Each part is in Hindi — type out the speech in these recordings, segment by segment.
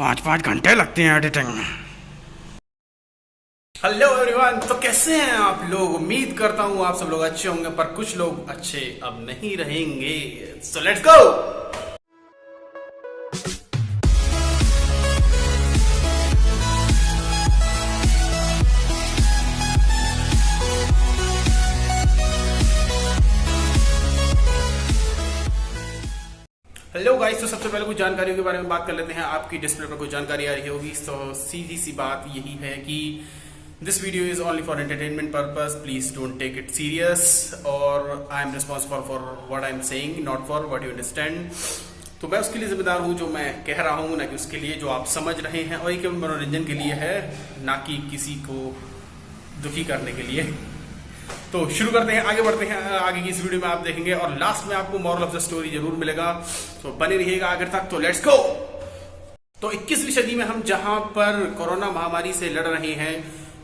5-5 घंटे लगते हैं एडिटिंग में। हेलो एवरीवन, तो कैसे हैं आप लोग? उम्मीद करता हूँ आप सब लोग अच्छे होंगे, पर कुछ लोग अच्छे अब नहीं रहेंगे। So let's go. Hello guys, तो सबसे पहले कुछ जानकारियों के बारे में बात कर लेते हैं। आपकी डिस्प्ले पर कुछ जानकारी आ रही होगी, तो सीधी सी बात यही है कि this video is only for entertainment purpose. Please don't take it serious, और I am responsible for what I am saying, not for what you understand. तो मैं उसके लिए जिम्मेदार हूँ जो मैं कह रहा हूँ, ना कि उसके लिए जो आप समझ रहे हैं, और ये केवल मनोरंजन के लिए है, ना कि किसी को दुखी करने के लिए। तो शुरू करते हैं, आगे बढ़ते हैं। आगे की इस वीडियो में आप देखेंगे और लास्ट में आपको मॉरल ऑफ द स्टोरी जरूर मिलेगा, तो बने रहिएगा आगे तक। तो लेट्स गो। तो 21वीं सदी में हम जहां पर कोरोना महामारी से लड़ रहे हैं,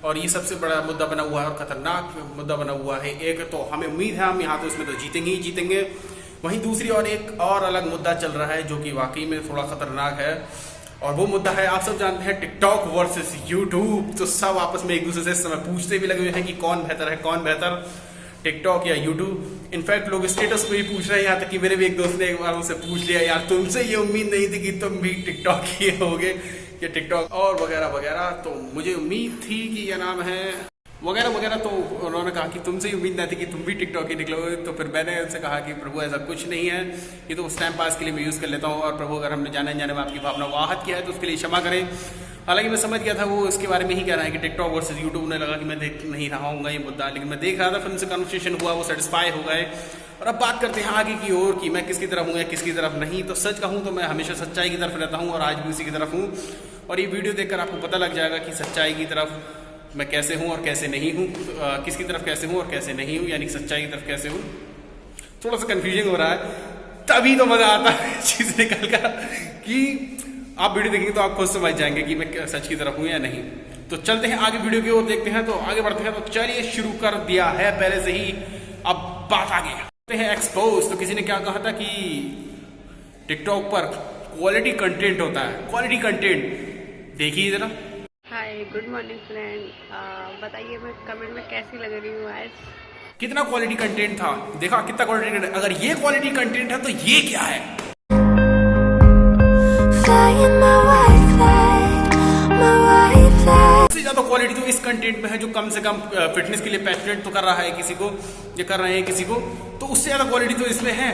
और ये सबसे बड़ा मुद्दा बना हुआ है और खतरनाक मुद्दा बना हुआ है एक, तो हमें उम्मीद है हम यहाँ तो इसमें तो जीतेंगे ही जीतेंगे। वहीं दूसरी और एक और अलग मुद्दा चल रहा है जो कि वाकई में थोड़ा खतरनाक है, और वो मुद्दा है, आप सब जानते हैं, टिकटॉक वर्सेस यूट्यूब। तो सब आपस में एक दूसरे से इस समय पूछते भी लगे हुए हैं कि कौन बेहतर है, कौन बेहतर, टिकटॉक या यूट्यूब। इनफैक्ट लोग स्टेटस पे ही पूछ रहे हैं, यहाँ तक कि मेरे भी एक दोस्त ने एक बार मुझसे पूछ लिया, यार तुमसे ये उम्मीद नहीं थी कि तुम भी टिकटॉक ही होगे, या टिकटॉक और वगैरह वगैरह। तो मुझे उम्मीद थी कि ये नाम है वगैरह वगैरह। तो उन्होंने कहा कि तुमसे ही उम्मीद नहीं थी कि तुम भी टिकटॉक ही निकलोगे। तो फिर मैंने उनसे कहा कि प्रभु ऐसा कुछ नहीं है, ये तो उस टाइम पास के लिए मैं यूज़ कर लेता हूँ, और प्रभु अगर हमने जाने में आपकी भावना को आहत किया है तो उसके लिए क्षमा करें। हालांकि मैं समझ गया था वो इसके बारे में ही कह रहा है कि टिकटॉक वर्सेस यूट्यूब। उन्हें लगा कि मैं देख नहीं रहा हूँ ये मुद्दा, लेकिन मैं देख रहा था, फिर उनसे कन्वर्सेशन हुआ, वो सेटिस्फाई हो गए। और अब बात करते हैं आगे की ओर कि मैं किसकी तरफ हूँ या किसकी तरफ नहीं। तो सच कहूँ तो मैं हमेशा सच्चाई की तरफ रहता हूँ, और आज भी उसी की तरफ हूँ। और ये वीडियो देखकर आपको पता लग जाएगा कि सच्चाई की तरफ मैं कैसे हूँ और कैसे नहीं हूँ, किसकी तरफ कैसे हूँ और कैसे नहीं हूँ, यानी कि सच्चाई की तरफ कैसे हूँ। थोड़ा सा कंफ्यूजिंग हो रहा है, तभी तो मजा आता है चीज निकल कर कि आप वीडियो देखेंगे तो आप खुद समझ जाएंगे कि मैं सच की तरफ हूँ या नहीं। तो चलते हैं आगे वीडियो की ओर, देखते हैं। तो आगे बढ़ते हैं। तो चलिए, शुरू कर दिया है पहले से ही, अब बात आगे करते हैं। एक्सपोज। तो किसी ने क्या कहा था कि टिकटॉक पर क्वालिटी कंटेंट होता है, क्वालिटी कंटेंट। देखिए जरा। हाय, गुड मॉर्निंग फ्रेंड। बताइए मैं कमेंट में कैसी लग रही हूँ आज? कितना क्वालिटी कंटेंट था, देखा कितना क्वालिटी कंटेंट। अगर ये क्वालिटी कंटेंट है तो ये क्या है? सबसे ज्यादा क्वालिटी तो इस कंटेंट में है जो कम से कम फिटनेस के लिए पैशनेट तो कर रहा है किसी को, ये कर रहे हैं किसी को, तो उससे ज्यादा क्वालिटी तो इसमें है।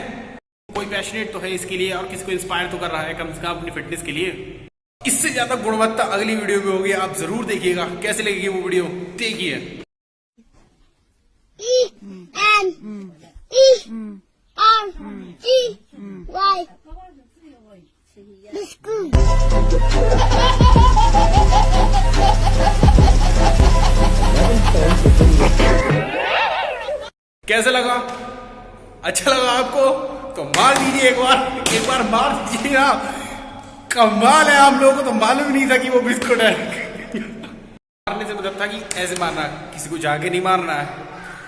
कोई पैशनेट तो है इसके लिए, और किसी को इंस्पायर तो कर रहा है कम से कम अपनी फिटनेस के लिए। इससे ज्यादा गुणवत्ता अगली वीडियो में होगी, आप जरूर देखिएगा। कैसे लगेगी वो वीडियो, देखिए। कैसे लगा? अच्छा लगा आपको? तो मार दीजिए एक बार मार दीजिएगा। कमाल है, आप लोगों को तो मालूम नहीं था कि वो बिस्कुट है। मारने से मतलब था कि ऐसे मारना, किसी को जाके नहीं मारना है।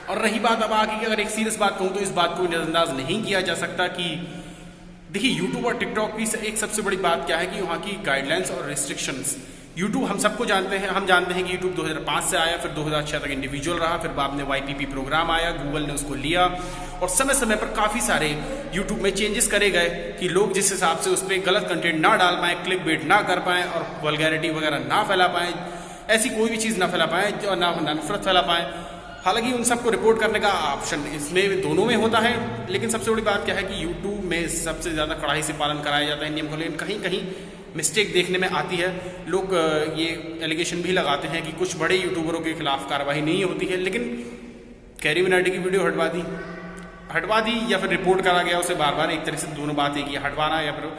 और रही बात अब आगे की, अगर एक सीरियस बात कहूँ तो इस बात को नजरअंदाज नहीं किया जा सकता कि देखिए, यूट्यूब और टिकटॉक की एक सबसे बड़ी बात क्या है कि वहाँ की गाइडलाइंस और रिस्ट्रिक्शंस। यूट्यूब हम सबको जानते हैं, हम जानते हैं कि यूट्यूब 2005 से आया, फिर 2006 तक इंडिविजुअल रहा, फिर बाद में YPP प्रोग्राम आया, गूगल ने उसको लिया, और समय समय पर काफ़ी सारे यूट्यूब में चेंजेस करे गए कि लोग जिस हिसाब से उस पर गलत कंटेंट ना डाल पाएँ, क्लिक बेट ना कर पाएँ, और वल्गैरिटी वगैरह ना फैला पाएँ, ऐसी कोई भी चीज़ ना फैला पाएँ जो ना नफरत फैला पाएँ। हालांकि उन सबको रिपोर्ट करने का ऑप्शन इसमें दोनों में होता है, लेकिन सबसे बड़ी बात क्या है कि यूट्यूब में सबसे ज़्यादा कड़ाई से पालन कराया जाता है नियम को, लेकिन कहीं कहीं मिस्टेक देखने में आती है। लोग ये एलिगेशन भी लगाते हैं कि कुछ बड़े यूट्यूबरों के खिलाफ कार्रवाई नहीं होती है, लेकिन कैरी मिनाटी की वीडियो हटवा दी या फिर रिपोर्ट करा गया उसे बार बार। एक तरह से दोनों बात एक ही, हटवाना या फिर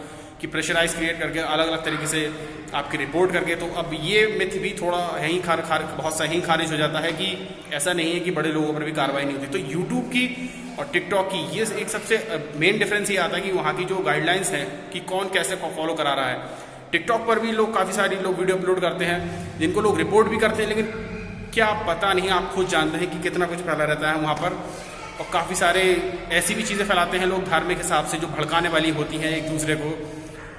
कि प्रेशराइज क्रिएट करके अलग अलग तरीके से आपकी रिपोर्ट करके। तो अब ये मिथ भी थोड़ा यहीं बहुत सही खारिज हो जाता है कि ऐसा नहीं है कि बड़े लोगों पर भी कार्रवाई नहीं होती। तो यूट्यूब की और टिकटॉक की ये एक सबसे मेन डिफरेंस ये आता है कि वहाँ की जो गाइडलाइंस है कि कौन कैसे फॉलो करा रहा है। टिकटॉक पर भी लोग काफ़ी सारे लोग वीडियो अपलोड करते हैं जिनको लोग रिपोर्ट भी करते हैं, लेकिन क्या पता नहीं, आप खुद जानते हैं कि कितना कुछ फैला रहता है वहाँ पर। और काफ़ी सारे ऐसी भी चीज़ें फैलाते हैं लोग धार्मिक हिसाब से जो भड़काने वाली होती हैं एक दूसरे को,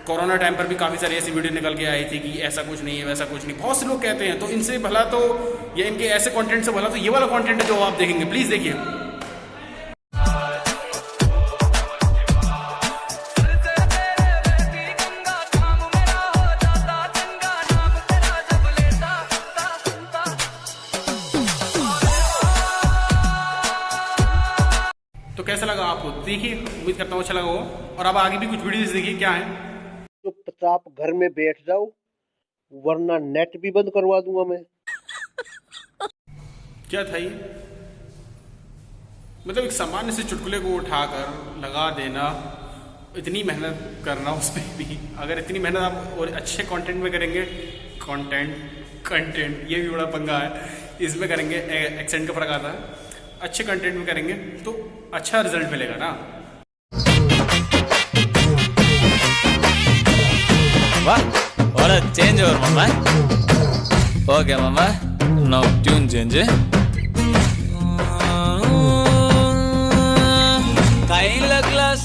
कोरोना टाइम पर भी काफ़ी सारी ऐसी वीडियो निकल के आई थी कि ऐसा कुछ नहीं है, वैसा कुछ नहीं, बहुत से लोग कहते हैं। तो इनसे भला तो, या इनके ऐसे कंटेंट से भला तो ये वाला कंटेंट है जो आप देखेंगे, प्लीज़ देखिए। तो कैसा लगा आपको? देखिए, उम्मीद करता हूँ अच्छा लगा होगा। और अब आगे भी कुछ वीडियोस देखिए क्या है। तो आप घर में बैठ जाओ, वरना नेट भी बंद करवा दूंगा मैं। क्या था ये? मतलब एक सामान्य से चुटकुले को उठाकर लगा देना, इतनी मेहनत करना उस पर भी। अगर इतनी मेहनत आप और अच्छे कंटेंट में करेंगे, कंटेंट ये भी बड़ा पंगा है, इसमें करेंगे, एक्सेंट का फर्क आता है। अच्छे कंटेंट में करेंगे तो अच्छा रिजल्ट मिलेगा ना। वाह, what a changeover, mama. Okay, mama. Now tune change. Kaila class.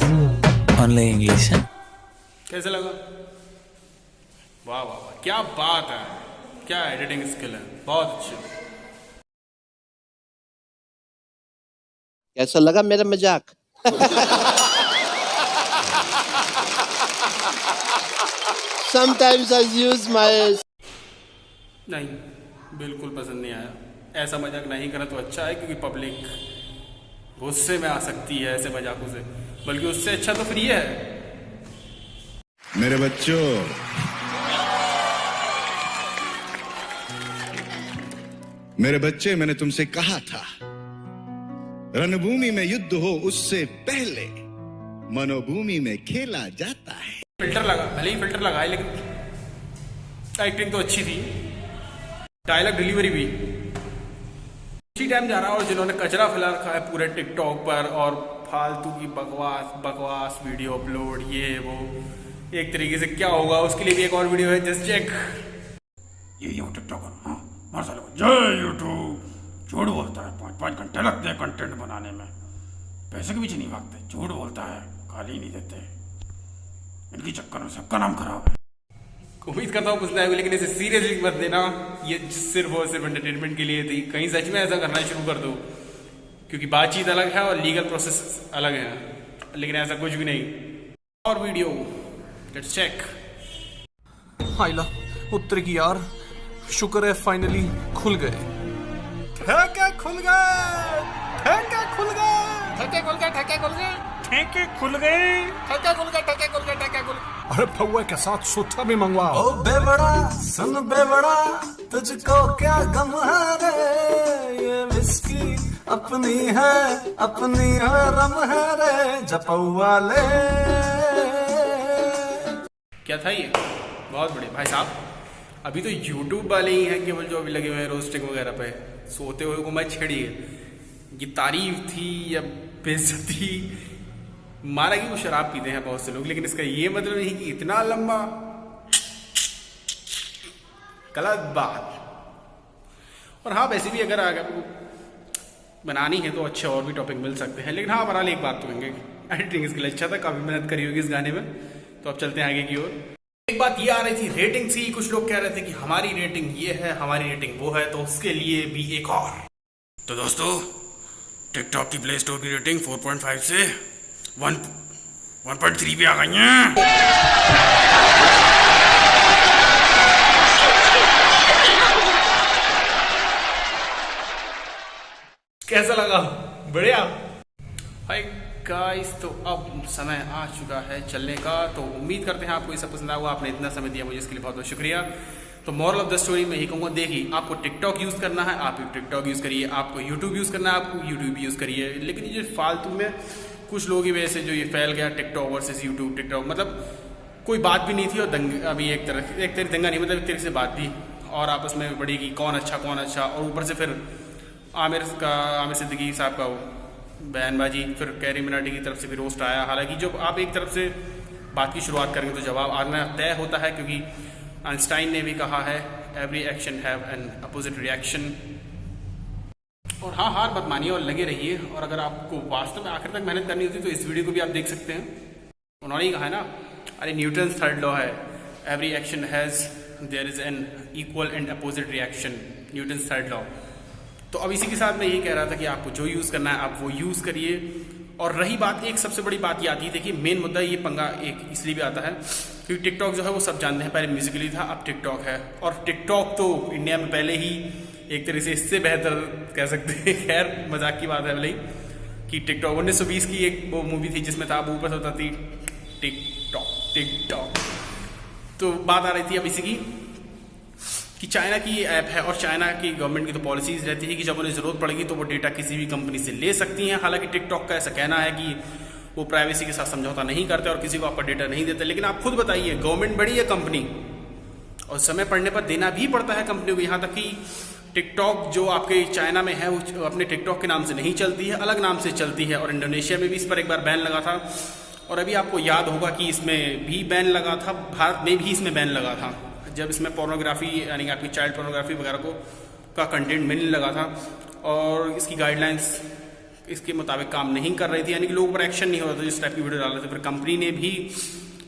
Only English. कैसे लगा? वाह वाह वाह, क्या बात है, क्या एडिटिंग स्किल है, बहुत अच्छी। कैसा लगा मेरा मजाक? Sometimes I use my... नहीं, बिल्कुल पसंद नहीं आया। ऐसा मजाक नहीं करना तो अच्छा है, क्योंकि पब्लिक गुस्से में आ सकती है ऐसे मजाकों से। बल्कि उससे अच्छा तो फ्री है। मेरे बच्चों, मेरे बच्चे, मैंने तुमसे कहा था, रणभूमि में युद्ध हो उससे पहले मनोभूमि में खेला जाता है। फिल्टर लगा, भले ही फिल्टर लगाए, लेकिन एक्टिंग तो अच्छी थी, डायलॉग डिलीवरी भी उसी टाइम जा रहा है। और जिन्होंने कचरा फैला रखा है पूरे टिकटॉक पर, और फालतू की बकवास वीडियो अपलोड, ये वो, एक तरीके से क्या होगा उसके लिए भी एक और वीडियो है, जस्ट चेक। ये टिकटॉकर, हाँ, मार साले को, जय यूट्यूब। झूठ बोलता है, 5-5 घंटे लगते हैं कंटेंट बनाने में, पैसे के पीछे नहीं भागते, झूठ बोलता है, गाली नहीं देते। इनकी चक्कर में सबका नाम खराब है। उम्मीद करता हूँ पसंद आएगा, लेकिन इसे सीरियसली मत देना। ये सिर्फ और सिर्फ एंटरटेनमेंट के लिए थी। कहीं सच में ऐसा करना शुरू कर दो, क्योंकि बातचीत अलग है और लीगल प्रोसेस अलग है, लेकिन ऐसा कुछ भी नहीं। और वीडियो, लेट्स चेक। हाइला उत्तर की यार, शुक्र है फाइनली खुल गए। ठेके खुल गए, ठेके खुल गए, ठेके खुल गए, ठेके खुल गए, ठेके खुल गए, ठेके खुल गए, ठेके खुल गए, ठेके खुल। अरे फौवे के साथ सूठा भी मंगवाओ। ओ बेवड़ा सुन बेवड़ा, तुझको क्या गम है रे, ये विस्की अपनी है, अपनी है रम है रे, जपौआ ले। क्या था ये? बहुत बड़े भाई साहब, अभी तो YouTube वाले ही हैं केवल जो अभी लगे हुए हैं रोस्टिंग वगैरह पे। सोते हुए को मत छेड़िए। ये तारीफ थी या बेइज्जती? माना कि वो शराब पीते हैं बहुत से लोग, लेकिन इसका ये मतलब नहीं कि इतना लंबा, गलत बात। और हाँ, वैसे भी अगर आपको बनानी है तो अच्छे और भी टॉपिक मिल सकते हैं, लेकिन हाँ, बहरहाल एक बात तो कहेंगे, एडिटिंग इसके लिए अच्छा था, काफी मेहनत करी होगी इस गाने में। तो अब चलते हैं आगे की ओर। एक बात ये आ रही थी रेटिंग से, कुछ लोग कह रहे थे कि हमारी रेटिंग ये है, हमारी रेटिंग वो है, तो उसके लिए भी एक और। तो दोस्तों, टिकटॉक की प्ले स्टोर की रेटिंग 4.5 से 1.3 पे आ गई है। कैसा लगा? बढ़िया। हाय गाइस, तो अब समय आ चुका है चलने का। तो उम्मीद करते हैं आपको ये सब पसंद आया होगा। आपने इतना समय दिया मुझे, इसके लिए बहुत बहुत शुक्रिया। तो मॉरल ऑफ द स्टोरी में यही कहूँगा, देखिए, आपको टिकटॉक यूज़ करना है, आप टिकटॉक यूज़ करिए, आपको यूट्यूब यूज़ करना है, आपको यूट्यूब यूज़ करिए। लेकिन ये फालतू में कुछ लोगों की वजह से जो ये फैल गया टिकटॉक वर्सेस यूट्यूब, टिकटॉक, मतलब कोई बात भी नहीं थी, और अभी एक तरह दंगा नहीं, मतलब एक तरह से बात थी, और आपस में बड़ी कि कौन अच्छा, और ऊपर से फिर आमिर सिद्दीकी साहब का वो बयानबाजी, फिर कैरी मिनाटी की तरफ से भी रोस्ट आया। हालांकि जब आप एक तरफ से बात की शुरुआत करेंगे तो जवाब आना तय होता है, क्योंकि आइंस्टाइन ने भी कहा है, every action have an opposite reaction. और हाँ, हार मत मानिए और लगे रहिए। और अगर आपको वास्तव में आखिर तक मेहनत करनी होती है तो इस वीडियो को भी आप देख सकते हैं। उन्होंने ही कहा है ना, अरे न्यूटन थर्ड लॉ है, every action has their is an equal and opposite reaction, Newton third law. तो अब इसी के साथ मैं यही कह रहा था कि आपको जो यूज़ करना है आप वो यूज़ करिए। और रही बात, एक सबसे बड़ी बात ये आती है, देखिए मेन मुद्दा ये पंगा एक इसलिए भी आता है क्योंकि टिकटॉक जो है वो सब जानते हैं, पहले म्यूजिकली था, अब टिकटॉक है। और टिकटॉक तो इंडिया में पहले ही एक तरह से इससे बेहतर कह सकते हैं, खैर मजाक की बात है भले कि टिकटॉक 1920 की एक वो मूवी थी जिसमें था, ऊपर से होता थी टिकटॉक टिकटॉक। तो बात आ रही थी अब इसी की कि चाइना की ये ऐप है और चाइना की गवर्नमेंट की तो पॉलिसीज रहती है कि जब उन्हें ज़रूरत पड़ेगी तो वो डेटा किसी भी कंपनी से ले सकती हैं। हालांकि टिकटॉक का ऐसा कहना है कि वो प्राइवेसी के साथ समझौता नहीं करते और किसी को आपका डेटा नहीं देते। लेकिन आप खुद बताइए, गवर्नमेंट बड़ी है कंपनी और समय पड़ने पर देना भी पड़ता है कंपनी को। यहाँ तक कि टिकटॉक जो आपके चाइना में है वो अपने टिकटॉक के नाम से नहीं चलती है, अलग नाम से चलती है। और इंडोनेशिया में भी इस पर एक बार बैन लगा था और अभी आपको याद होगा कि इसमें भी बैन लगा था, भारत में भी इसमें बैन लगा था जब इसमें पोर्नोग्राफी यानी आपकी चाइल्ड पोर्नोग्राफी वगैरह का कंटेंट मिलने लगा था और इसकी गाइडलाइंस इसके मुताबिक काम नहीं कर रही थी, यानी कि लोगों पर एक्शन नहीं हो रहा था जिस टाइप की वीडियो डाल रहे थे। फिर कंपनी ने भी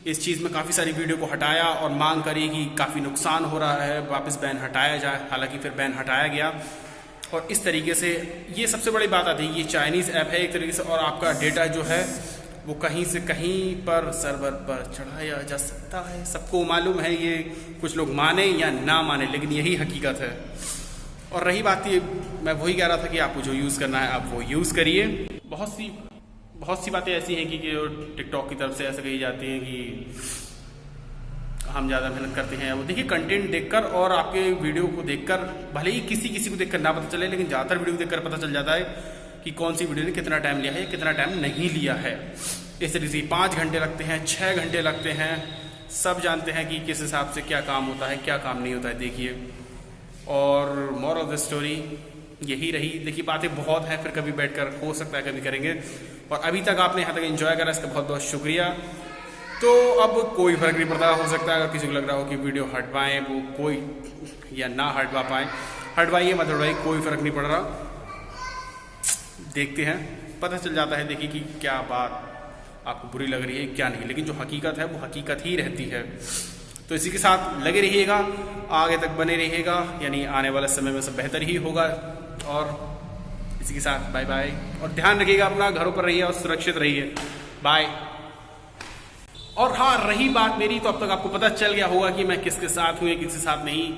इस चीज़ में काफ़ी सारी वीडियो को हटाया और मांग करी कि काफ़ी नुकसान हो रहा है, वापस बैन हटाया जाए। हालांकि फिर बैन हटाया गया और इस तरीके से ये सबसे बड़ी बात आती है, ये चाइनीज़ ऐप है एक तरीके से और आपका डेटा जो है वो कहीं से कहीं पर सर्वर पर चढ़ाया जा सकता है। सबको मालूम है, ये कुछ लोग माने या ना माने लेकिन यही हकीकत है। और रही बात ये, मैं वही कह रहा था कि आपको जो यूज़ करना है आप वो यूज़ करिए। बहुत सी बातें ऐसी हैं कि टिकटॉक की तरफ से ऐसा कही जाती हैं कि हम ज़्यादा मेहनत करते हैं। वो देखिए कंटेंट देखकर और आपके वीडियो को देखकर, भले ही किसी को देखकर ना पता चले, लेकिन ज़्यादातर वीडियो देखकर पता चल जाता है कि कौन सी वीडियो ने कितना टाइम लिया है, कितना टाइम नहीं लिया है। इस तरीके से 5 घंटे लगते हैं, 6 घंटे लगते हैं, सब जानते हैं कि किस हिसाब से क्या काम होता है, क्या काम नहीं होता है। देखिए, और मोरल ऑफ द स्टोरी यही रही। देखिए बातें बहुत हैं, फिर कभी बैठकर हो सकता है कभी करेंगे। और अभी तक आपने यहाँ तक एंजॉय करा, इसका बहुत बहुत शुक्रिया। तो अब कोई फर्क नहीं पड़ता, हो सकता है अगर किसी को लग रहा हो कि वीडियो हटवाएं वो कोई या ना हटवा पाए, हटवाइए मत हटवाइए, कोई फर्क नहीं पड़ रहा। देखते हैं, पता चल जाता है देखिए कि क्या बात आपको बुरी लग रही है क्या नहीं, लेकिन जो हकीकत है वो हकीकत ही रहती है। तो इसी के साथ लगे रहिएगा, आगे तक बने रहिएगा, यानी आने वाले समय में सब बेहतर ही होगा। और इसी के साथ बाय बाय और ध्यान रखिएगा अपना, घरों पर रहिए और सुरक्षित रहिए। बाय। और हाँ, रही बात मेरी, तो अब तक आपको पता चल गया होगा कि मैं किसके साथ हूँ या किसके साथ नहीं।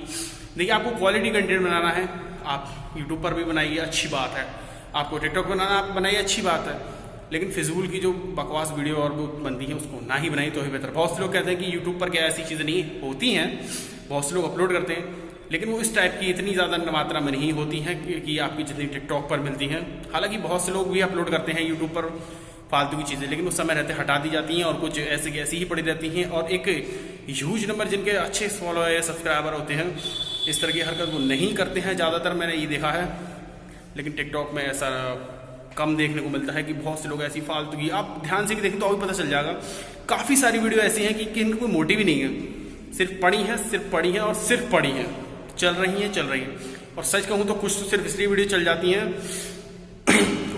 देखिए, आपको क्वालिटी कंटेंट बनाना है, आप यूट्यूब पर भी बनाइए, अच्छी बात है। आपको टिकटॉक बनाना, आप बनाइए, अच्छी बात है। लेकिन फिजूल की जो बकवास वीडियो और वो बनती है उसको ना ही बनाई तो ही बेहतर। बहुत से लोग कहते हैं कि यूट्यूब पर क्या ऐसी चीज़ें नहीं होती हैं, बहुत से लोग अपलोड करते हैं, लेकिन वो इस टाइप की इतनी ज़्यादा मात्रा में नहीं होती हैं कि आपकी जितनी टिकटॉक पर मिलती हैं। हालांकि बहुत से लोग भी अपलोड करते हैं यूट्यूब पर फालतू की चीज़ें, लेकिन उस समय रहते हटा दी जाती हैं और कुछ ऐसे की ऐसी ही पड़ी रहती हैं। और एक ह्यूज नंबर जिनके अच्छे फॉलोअर या सब्सक्राइबर होते हैं इस तरह की हरकत वो नहीं करते हैं, ज़्यादातर मैंने ये देखा है। लेकिन टिकटॉक में ऐसा कम देखने को मिलता है कि बहुत से लोग ऐसी फालतू की, आप ध्यान से भी देखें तो अभी पता चल जाएगा। काफ़ी सारी वीडियो ऐसी हैं कि इनका कोई मोटिव ही नहीं है, सिर्फ पड़ी है, सिर्फ पड़ी है और सिर्फ पड़ी है, चल रही हैं। और सच कहूँ तो कुछ तो सिर्फ इसलिए वीडियो चल जाती हैं,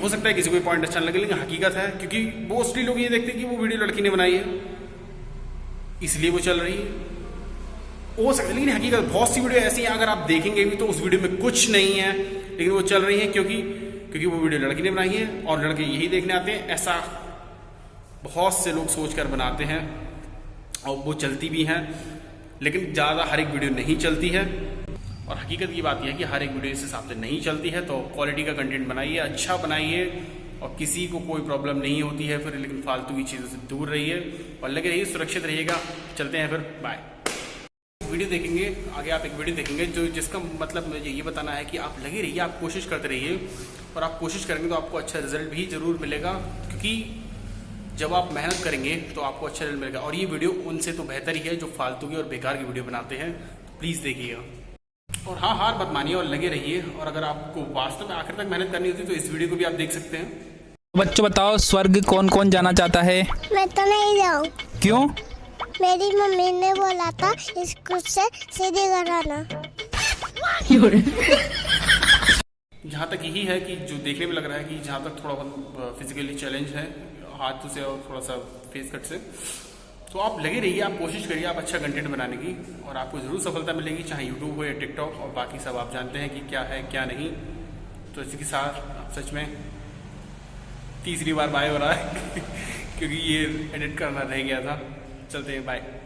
हो सकता है किसी को पॉइंट अच्छा लगे, लेकिन हकीकत है क्योंकि मोस्टली लोग ये देखते हैं कि वो वीडियो लड़की ने बनाई है इसलिए वो चल रही है। हो सकता है, लेकिन हकीकत बहुत सी वीडियो ऐसी हैं अगर आप देखेंगे भी तो उस वीडियो में कुछ नहीं है, लेकिन वो चल रही है क्योंकि वो वीडियो लड़की ने बनाई है और लड़के यही देखने आते हैं। ऐसा बहुत से लोग सोचकर बनाते हैं और वो चलती भी हैं, लेकिन ज़्यादा हर एक वीडियो नहीं चलती है। और हकीकत की बात यह है कि हर एक वीडियो इस हिसाब से नहीं चलती है। तो क्वालिटी का कंटेंट बनाइए, अच्छा बनाइए और किसी को कोई प्रॉब्लम नहीं होती है फिर, लेकिन फालतू की चीज़ों से दूर रहिए और लगे रहिए, सुरक्षित रहिएगा। चलते हैं फिर, बाय। वीडियो देखेंगे आगे, आप एक वीडियो देखेंगे जिसका मतलब मुझे ये बताना है कि आप लगे रहिए, आप कोशिश करते रहिए और आप कोशिश करेंगे तो आपको अच्छा रिजल्ट भी जरूर मिलेगा, क्योंकि जब आप मेहनत करेंगे तो आपको अच्छा रिजल्ट मिलेगा। और ये वीडियो उनसे तो बेहतर ही है जो फालतू की और बेकार की वीडियो बनाते हैं, तो प्लीज़ देखिएगा। और हाँ, हार मत मानिए और लगे रहिए। और अगर आपको वास्तव में आखिर तक मेहनत करनी होती है तो इस वीडियो को भी आप देख सकते हैं। बच्चों बताओ, स्वर्ग कौन कौन जाना चाहता है? मैं तो नहीं जाऊँ। क्यों? मेरी मम्मी ने बोला था स्कूल से सीधे घर आना। जहाँ तक यही है कि जो देखने में लग रहा है कि जहाँ तक थोड़ा बहुत फिजिकली चैलेंज है हाथ से और थोड़ा सा फेस कट से, तो आप लगे रहिए, आप कोशिश करिए आप अच्छा कंटेंट बनाने की, और आपको ज़रूर सफलता मिलेगी, चाहे यूट्यूब हो या टिकटॉक, और बाकी सब आप जानते हैं कि क्या है क्या नहीं। तो इसी के साथ आप सच में तीसरी बार बाय हो रहा है क्योंकि ये एडिट करना रह गया था। चलते हैं, बाय।